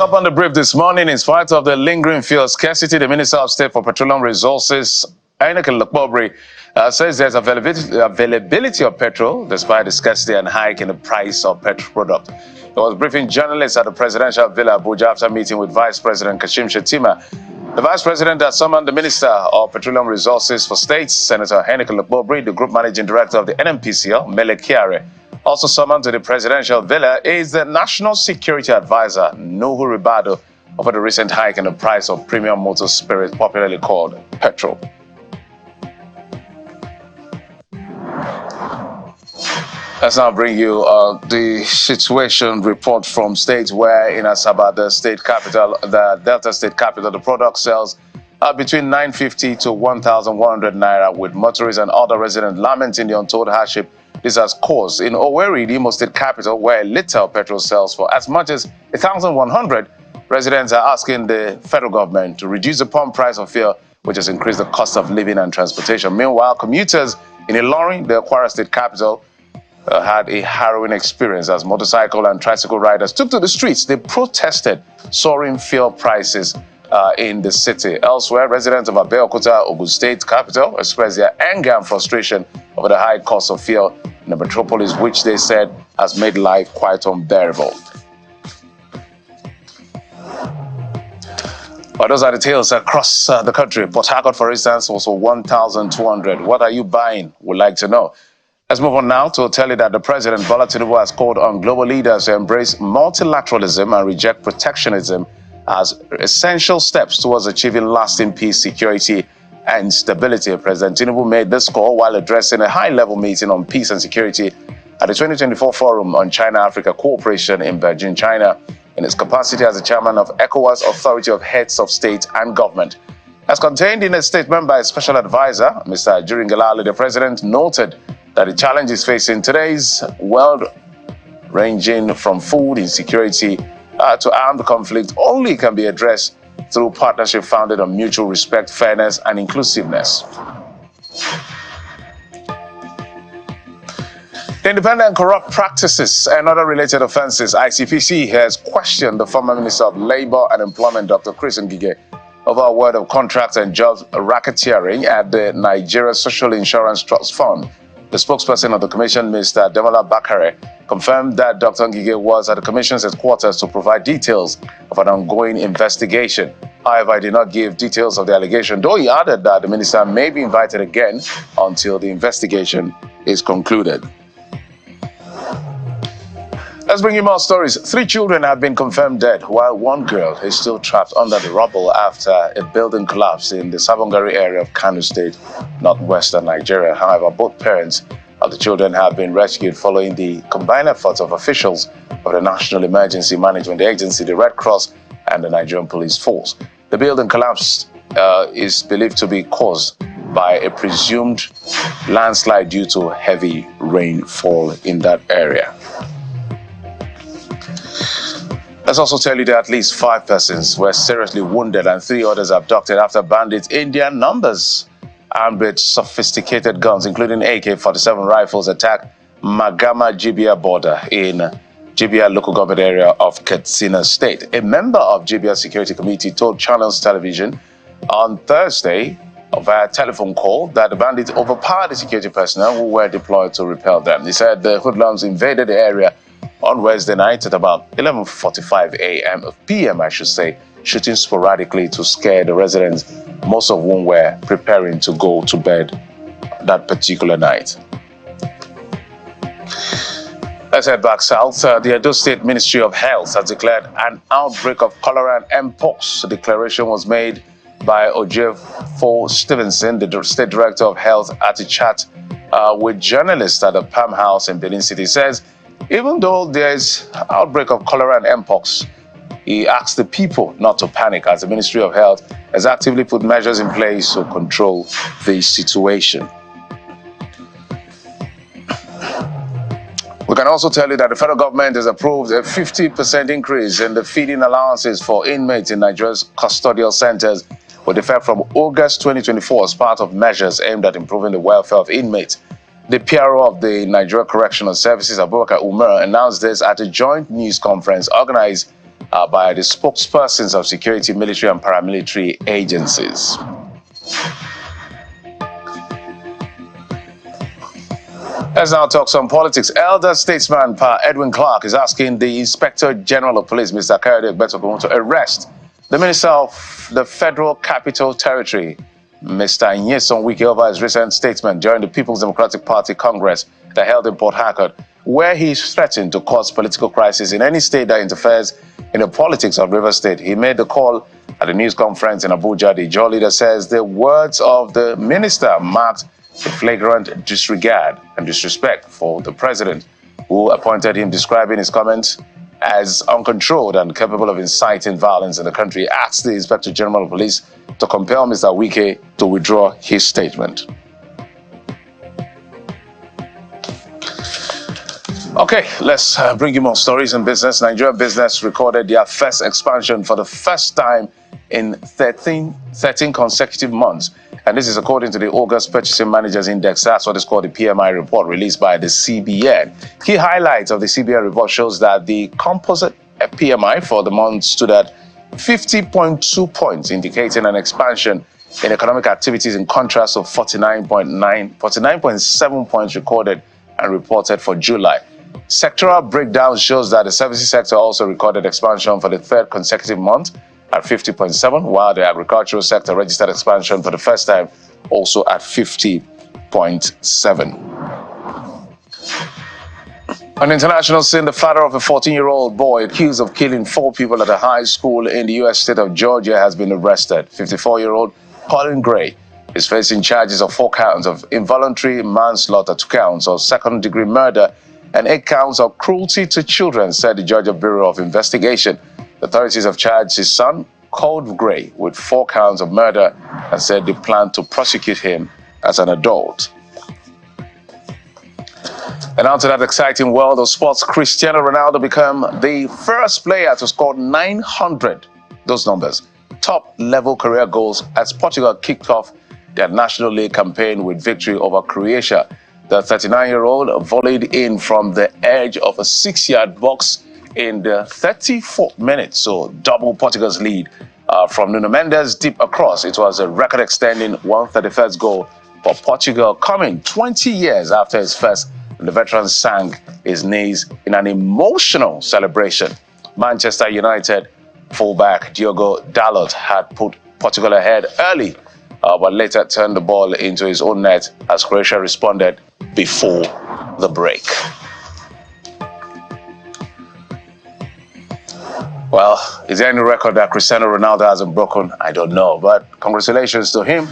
Up on the brief this morning, in spite of the lingering fuel scarcity, the Minister of State for Petroleum Resources, Lokpobiri, says there's availability of petrol despite the scarcity and hike in the price of petrol product. He was briefing journalists at the Presidential Villa Abuja after meeting with Vice President Kashim Shettima. The Vice President has summoned the Minister of Petroleum Resources for States, Senator Lokpobiri, the Group Managing Director of the NNPCL, Mele Kyari. Also summoned to the Presidential Villa is the National Security Advisor, Nuhu Ribado, over the recent hike in the price of premium motor spirit, popularly called petrol. Let's now bring you the situation report from states where in Asaba, the state capital, the Delta state capital, the product sells between 950 to 1,100 naira, with motorists and other residents lamenting the untold hardship this has caused. In Owerri, the Imo state capital, where a liter of petrol sells for as much as 1,100, residents are asking the federal government to reduce the pump price of fuel, which has increased the cost of living and transportation. Meanwhile, commuters in Ilorin, the Kwara state capital, had a harrowing experience as motorcycle and tricycle riders took to the streets. They protested soaring fuel prices in the city. Elsewhere, residents of Abeokuta, Ogun State capital, expressed their anger and frustration over the high cost of fuel in the metropolis, which they said has made life quite unbearable. Well, those are the tales across the country. Port Harcourt, for instance, was for 1,200. What are you buying? We'd like to know. Let's move on now to tell you that the President, Bola Tinubu, has called on global leaders to embrace multilateralism and reject protectionism as essential steps towards achieving lasting peace, security, and stability. President Tinubu made this call while addressing a high-level meeting on peace and security at the 2024 Forum on China-Africa Cooperation in Beijing, China, in his capacity as the chairman of ECOWAS Authority of Heads of State and Government. As contained in a statement by Special Advisor, Mr. Juringalali, the President noted that the challenges facing today's world, ranging from food insecurity to armed conflict, only can be addressed through partnership founded on mutual respect, fairness, and inclusiveness. Independent corrupt practices and other related offenses, ICPC has questioned the former Minister of Labour and Employment, Dr. Chris Ngige, over a word of contracts and jobs racketeering at the Nigeria Social Insurance Trust Fund. The spokesperson of the Commission, Mr. Demola Bakare, confirmed that Dr. Ngige was at the Commission's headquarters to provide details of an ongoing investigation. However, he did not give details of the allegation, though he added that the minister may be invited again until the investigation is concluded. Let's bring you more stories. 3 children have been confirmed dead, while 1 girl is still trapped under the rubble after a building collapsed in the Sabongari area of Kano State, northwestern Nigeria. However, both parents of the children have been rescued following the combined efforts of officials of the National Emergency Management Agency, the Red Cross, and the Nigerian Police Force. The building collapse is believed to be caused by a presumed landslide due to heavy rainfall in that area. Let's also tell you that at least 5 persons were seriously wounded and 3 others abducted after bandits in their numbers armed with sophisticated guns, including AK-47 rifles, attacked Magama Jibia border in Jibia local government area of Katsina State. A member of Jibia Security Committee told Channels Television on Thursday via telephone call that the bandits overpowered the security personnel who were deployed to repel them. He said the hoodlums invaded the area on Wednesday night at about 11:45 p.m., shooting sporadically to scare the residents, most of whom were preparing to go to bed that particular night. Let's head back south. The Edo State Ministry of Health has declared an outbreak of cholera and mpox. The declaration was made by Ojefo Stevenson, the State Director of Health, at a chat with journalists at the Palm House in Benin City. He says, even though there is outbreak of cholera and mpox, he asked the people not to panic, as the Ministry of Health has actively put measures in place to control the situation. We can also tell you that the federal government has approved a 50% increase in the feeding allowances for inmates in Nigeria's custodial centers, with effect from August 2024 as part of measures aimed at improving the welfare of inmates. The PRO of the Nigeria Correctional Services, Abubakar Umar, announced this at a joint news conference organized by the spokespersons of security, military, and paramilitary agencies. Let's now talk some politics. Elder statesman Pa Edwin Clark is asking the Inspector General of Police, Mr. Kayode Egbetokun, to arrest the Minister of the Federal Capital Territory, Mr. Nyesom Wike, over his recent statement during the People's Democratic Party Congress that held in Port Harcourt, where he threatened to cause political crisis in any state that interferes in the politics of Rivers State. He made the call at a news conference in Abuja. The Jaw leader says the words of the minister marked a flagrant disregard and disrespect for the president, who appointed him, describing his comments as uncontrolled and capable of inciting violence in the country. Asked the Inspector General of Police to compel Mr. Wike to withdraw his statement. Okay, let's bring you more stories in business. Nigerian business recorded their first expansion for the first time in 13 consecutive months. And this is according to the August Purchasing Managers Index. That's what is called the PMI report released by the CBN. Key highlights of the CBN report shows that the composite PMI for the month stood at 50.2 points, indicating an expansion in economic activities in contrast to 49.7 points recorded and reported for July. Sectoral breakdown shows that the services sector also recorded expansion for the third consecutive month at 50.7, while the agricultural sector registered expansion for the first time, also at 50.7. On the international scene, the father of a 14-year-old boy accused of killing 4 people at a high school in the U.S. state of Georgia has been arrested. 54-year-old Colin Gray is facing charges of 4 counts of involuntary manslaughter, 2 counts of second-degree murder, and 8 counts of cruelty to children, said the Georgia Bureau of Investigation. The authorities have charged his son, Colin Gray, with 4 counts of murder and said they plan to prosecute him as an adult. And now to that exciting world of sports, Cristiano Ronaldo became the first player to score 900, those numbers, top-level career goals as Portugal kicked off their National League campaign with victory over Croatia. The 39-year-old volleyed in from the edge of a 6-yard box in the 34th minute, so double Portugal's lead from Nuno Mendes deep across. It was a record-extending 131st goal for Portugal, coming 20 years after his first. The veteran sank his knees in an emotional celebration. Manchester United fullback Diogo Dalot had put Portugal ahead early, but later turned the ball into his own net as Croatia responded before the break. Well, is there any record that Cristiano Ronaldo hasn't broken? I don't know, but congratulations to him.